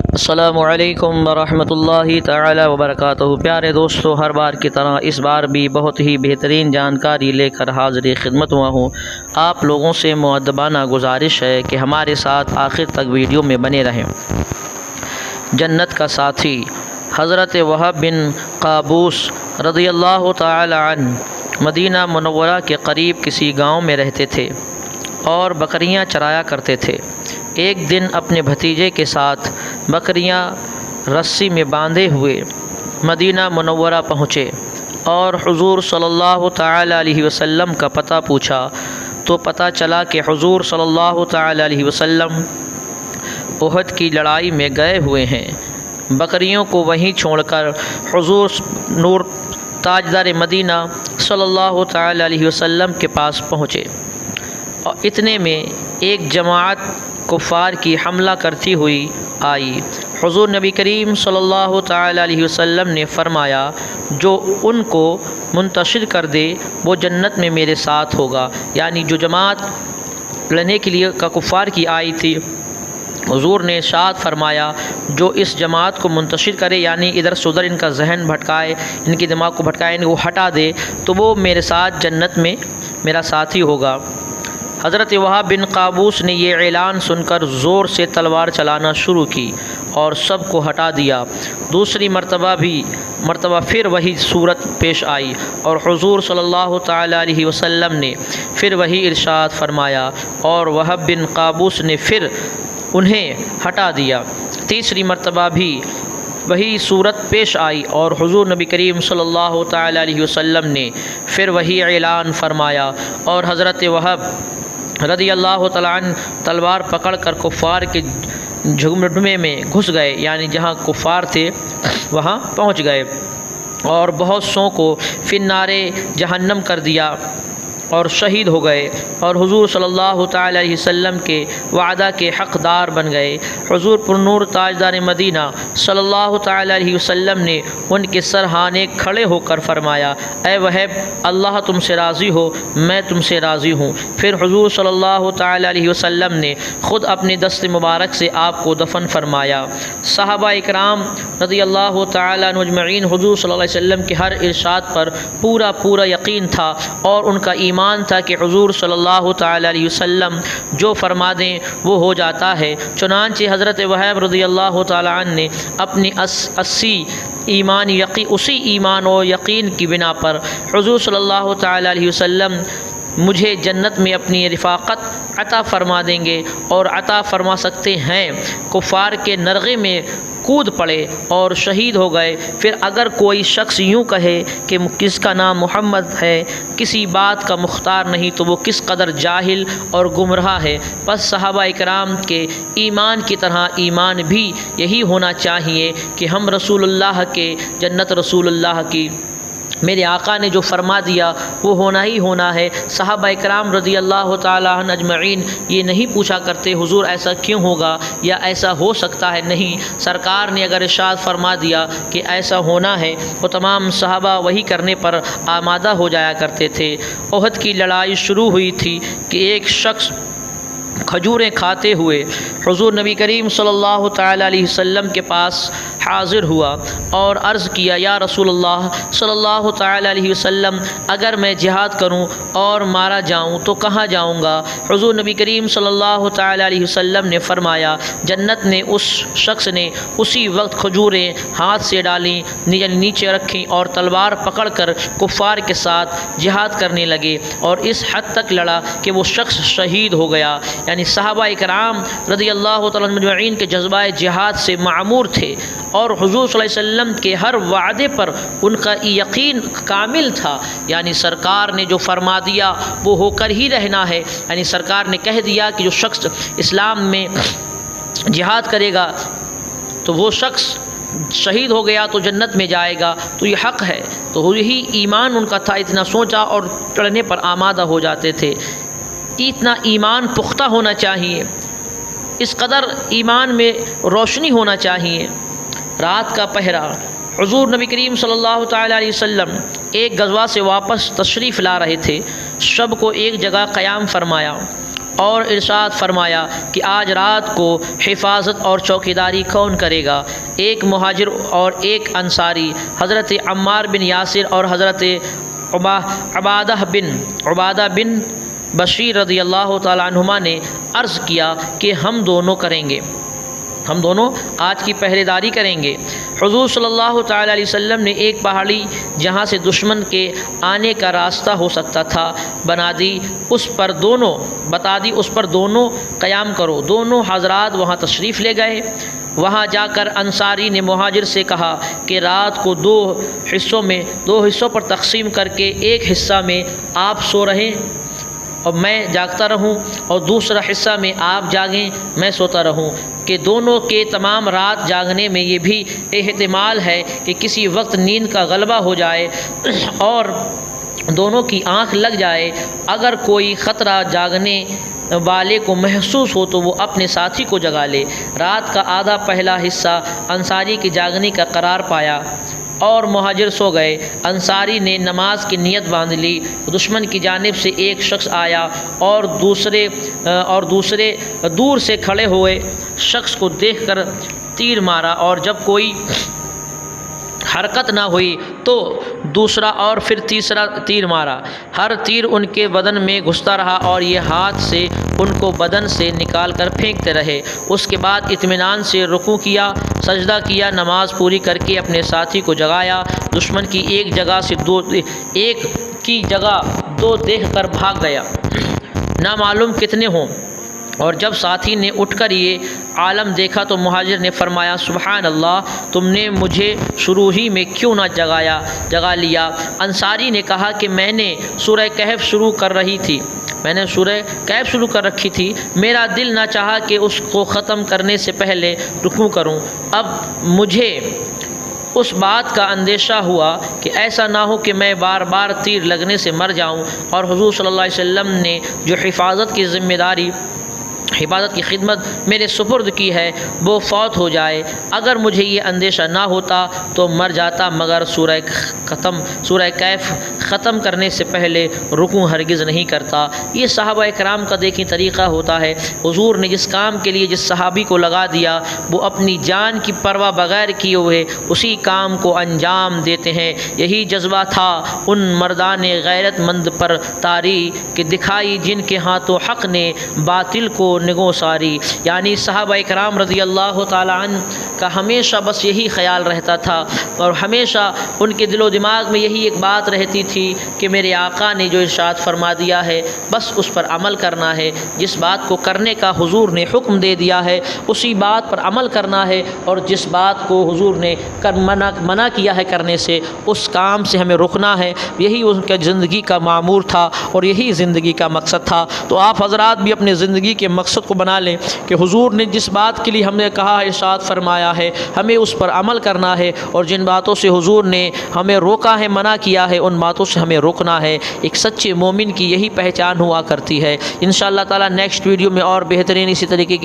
السلام علیکم ورحمۃ اللہ تعالی وبرکاتہ۔ پیارے دوستو، ہر بار کی طرح اس بار بھی بہت ہی بہترین جانکاری لے کر حاضر خدمت ہوا ہوں۔ آپ لوگوں سے مؤدبانہ گزارش ہے کہ ہمارے ساتھ آخر تک ویڈیو میں بنے رہیں۔ جنت کا ساتھی حضرت وہب بن قابوس رضی اللہ تعالی عنہ مدینہ منورہ کے قریب کسی گاؤں میں رہتے تھے اور بکریاں چرایا کرتے تھے۔ ایک دن اپنے بھتیجے کے ساتھ بکریاں رسی میں باندھے ہوئے مدینہ منورہ پہنچے اور حضور صلی اللہ تعالی علیہ وسلم کا پتہ پوچھا تو پتہ چلا کہ حضور صلی اللہ تعالی علیہ وسلم احد کی لڑائی میں گئے ہوئے ہیں۔ بکریوں کو وہیں چھوڑ کر حضور نور تاجدار مدینہ صلی اللہ تعالی علیہ وسلم کے پاس پہنچے اور اتنے میں ایک جماعت کفار کی حملہ کرتی ہوئی آئی۔ حضور نبی کریم صلی اللہ تعالی علیہ وسلم نے فرمایا، جو ان کو منتشر کر دے وہ جنت میں میرے ساتھ ہوگا۔ یعنی جو جماعت لڑنے کے لیے کفار کی آئی تھی، حضور نے ارشاد فرمایا جو اس جماعت کو منتشر کرے، یعنی ادھر سے ادھر ان کا ذہن بھٹکائے، ان کے دماغ کو بھٹکائے، ان کو ہٹا دے، تو وہ میرے ساتھ جنت میں میرا ساتھی ہوگا۔ حضرت وہب بن قابوس نے یہ اعلان سن کر زور سے تلوار چلانا شروع کی اور سب کو ہٹا دیا۔ دوسری مرتبہ پھر وہی صورت پیش آئی اور حضور صلی اللہ تعالی علیہ وسلم نے پھر وہی ارشاد فرمایا اور وہب بن قابوس نے پھر انہیں ہٹا دیا۔ تیسری مرتبہ بھی وہی صورت پیش آئی اور حضور نبی کریم صلی اللہ تعالی علیہ وسلم نے پھر وہی اعلان فرمایا اور حضرت وہب رضی اللہ تعالیٰ عنہ تلوار پکڑ کر کفار کے جھگمے میں گھس گئے، یعنی جہاں کفار تھے وہاں پہنچ گئے اور بہت سو کو فی النار جہنم کر دیا اور شہید ہو گئے اور حضور صلی اللہ تعالی علیہ وسلم کے وعدہ کے حقدار بن گئے۔ حضور پر نور تاجدار مدینہ صلی اللہ تعالی علیہ وسلم نے ان کے سرہانے کھڑے ہو کر فرمایا، اے وہب، اللہ تم سے راضی ہو، میں تم سے راضی ہوں۔ پھر حضور صلی اللہ تعالی علیہ وسلم نے خود اپنے دست مبارک سے آپ کو دفن فرمایا۔ صحابہ اکرام رضی اللہ تعالی عنہ اجمعین حضور صلی اللہ علیہ وسلم کے ہر ارشاد پر پورا یقین تھا اور ان کا ایمان تھا کہ حضور صلی اللہ تعالی علیہ وسلم جو فرما دیں وہ ہو جاتا ہے۔ چنانچہ حضرت وہب رضی اللہ تعالی عنہ نے اپنی اسی ایمان و یقین کی بنا پر حضور صلی اللہ تعالی علیہ وسلم مجھے جنت میں اپنی رفاقت عطا فرما دیں گے اور عطا فرما سکتے ہیں، کفار کے نرغے میں کود پڑے اور شہید ہو گئے۔ پھر اگر کوئی شخص یوں کہے کہ کس کا نام محمد ہے، کسی بات کا مختار نہیں، تو وہ کس قدر جاہل اور گمراہ ہے۔ پس صحابہ اکرام کے ایمان کی طرح ایمان بھی یہی ہونا چاہیے کہ ہم رسول اللہ کے، جنت رسول اللہ کی، میرے آقا نے جو فرما دیا وہ ہونا ہی ہونا ہے۔ صحابہ اکرام رضی اللہ تعالیٰ عنہ اجمعین یہ نہیں پوچھا کرتے حضور ایسا کیوں ہوگا یا ایسا ہو سکتا ہے، نہیں، سرکار نے اگر ارشاد فرما دیا کہ ایسا ہونا ہے تو تمام صحابہ وہی کرنے پر آمادہ ہو جایا کرتے تھے۔ احد کی لڑائی شروع ہوئی تھی کہ ایک شخص کھجوریں کھاتے ہوئے حضور نبی کریم صلی اللہ تعالی علیہ وسلم کے پاس حاضر ہوا اور عرض کیا، یا رسول اللہ صلی اللہ تعالی علیہ وسلم، اگر میں جہاد کروں اور مارا جاؤں تو کہاں جاؤں گا؟ حضور نبی کریم صلی اللہ تعالی علیہ وسلم نے فرمایا، جنت نے اس شخص نے اسی وقت کھجوریں ہاتھ سے ڈالیں، نیچے رکھیں اور تلوار پکڑ کر کفار کے ساتھ جہاد کرنے لگے اور اس حد تک لڑا کہ وہ شخص شہید ہو گیا۔ یعنی صحابہ اکرام رضی اللہ تعالیٰ مجمعین کے جذبہ جہاد سے معمور تھے اور حضور صلی اللہ علیہ وسلم کے ہر وعدے پر ان کا یقین کامل تھا۔ یعنی سرکار نے جو فرما دیا وہ ہو کر ہی رہنا ہے۔ یعنی سرکار نے کہہ دیا کہ جو شخص اسلام میں جہاد کرے گا تو وہ شخص شہید ہو گیا تو جنت میں جائے گا، تو یہ حق ہے۔ تو یہی ایمان ان کا تھا، اتنا سوچا اور چڑھنے پر آمادہ ہو جاتے تھے۔ اتنا ایمان پختہ ہونا چاہیے، اس قدر ایمان میں روشنی ہونا چاہیے۔ رات کا پہرا، حضور نبی کریم صلی اللہ تعالی علیہ وسلم ایک غزوہ سے واپس تشریف لا رہے تھے، شب کو ایک جگہ قیام فرمایا اور ارشاد فرمایا کہ آج رات کو حفاظت اور چوکیداری کون کرے گا؟ ایک مہاجر اور ایک انصاری حضرت عمار بن یاسر اور حضرت عبادہ بن بشیر رضی اللہ تعالیٰ عنہما نے عرض کیا کہ ہم دونوں کریں گے، ہم دونوں آج کی پہرے داری کریں گے۔ حضور صلی اللہ تعالیٰ علیہ وسلم نے ایک پہاڑی جہاں سے دشمن کے آنے کا راستہ ہو سکتا تھا بتا دی، اس پر دونوں قیام کرو۔ دونوں حضرات وہاں تشریف لے گئے۔ وہاں جا کر انصاری نے مہاجر سے کہا کہ رات کو دو حصوں پر تقسیم کر کے ایک حصہ میں آپ سو رہیں اور میں جاگتا رہوں، اور دوسرا حصہ میں آپ جاگیں میں سوتا رہوں، کہ دونوں کے تمام رات جاگنے میں یہ بھی احتمال ہے کہ کسی وقت نیند کا غلبہ ہو جائے اور دونوں کی آنکھ لگ جائے۔ اگر کوئی خطرہ جاگنے والے کو محسوس ہو تو وہ اپنے ساتھی کو جگا لے۔ رات کا آدھا پہلا حصہ انصاری کے جاگنے کا قرار پایا اور مہاجر سو گئے۔ انصاری نے نماز کی نیت باندھ لی۔ دشمن کی جانب سے ایک شخص آیا اور دوسرے دور سے کھڑے ہوئے شخص کو دیکھ کر تیر مارا، اور جب کوئی حرکت نہ ہوئی تو دوسرا اور پھر تیسرا تیر مارا۔ ہر تیر ان کے بدن میں گھستا رہا اور یہ ہاتھ سے ان کو بدن سے نکال کر پھینکتے رہے۔ اس کے بعد اطمینان سے رکوع کیا، سجدہ کیا، نماز پوری کر کے اپنے ساتھی کو جگایا۔ دشمن کی ایک جگہ دو دیکھ کر بھاگ گیا، نہ معلوم کتنے ہوں۔ اور جب ساتھی نے اٹھ کر یہ عالم دیکھا تو مہاجر نے فرمایا سبحان اللہ، تم نے مجھے شروع ہی میں کیوں نہ جگا لیا؟ انصاری نے کہا کہ میں نے سورہ کہف شروع کر رکھی تھی، میرا دل نہ چاہا کہ اس کو ختم کرنے سے پہلے رکوع کروں۔ اب مجھے اس بات کا اندیشہ ہوا کہ ایسا نہ ہو کہ میں بار بار تیر لگنے سے مر جاؤں، اور حضور صلی اللہ علیہ وسلم نے جو حفاظت کی خدمت میرے سپرد کی ہے وہ فوت ہو جائے۔ اگر مجھے یہ اندیشہ نہ ہوتا تو مر جاتا، مگر سورہ کہف ختم کرنے سے پہلے رکوع ہرگز نہیں کرتا۔ یہ صحابہ کرام کا دیکھیں طریقہ ہوتا ہے۔ حضور نے جس کام کے لیے جس صحابی کو لگا دیا وہ اپنی جان کی پرواہ بغیر کیے ہوئے اسی کام کو انجام دیتے ہیں۔ یہی جذبہ تھا ان مردان غیرت مند پر طاری کہ دکھائی جن کے ہاتھوں حق نے باطل کو نگو ساری۔ یعنی صحابہ کرام رضی اللہ تعالی عنہ کا ہمیشہ بس یہی خیال رہتا تھا، اور ہمیشہ ان کے دل و دماغ میں یہی ایک بات رہتی تھی کہ میرے آقا نے جو ارشاد فرما دیا ہے بس اس پر عمل کرنا ہے، جس بات کو کرنے کا حضور نے حکم دے دیا ہے اسی بات پر عمل کرنا ہے، اور جس بات کو حضور نے منع کیا ہے کرنے سے اس کام سے ہمیں رکنا ہے۔ یہی ان کے زندگی کا معمور تھا اور یہی زندگی کا مقصد تھا۔ تو آپ حضرات بھی اپنے زندگی کے مقصد کو بنا لیں کہ حضور نے جس بات کے لیے ہم نے کہا ارشاد فرمایا ہے ہمیں اس پر عمل کرنا ہے، اور جن باتوں سے حضور نے ہمیں روکا ہے منع کیا ہے ان باتوں سے ہمیں روکنا ہے۔ ایک سچے مومن کی یہی پہچان ہوا کرتی ہے۔ انشاءاللہ تعالی نیکسٹ ویڈیو میں اور بہترین اسی طریقے کی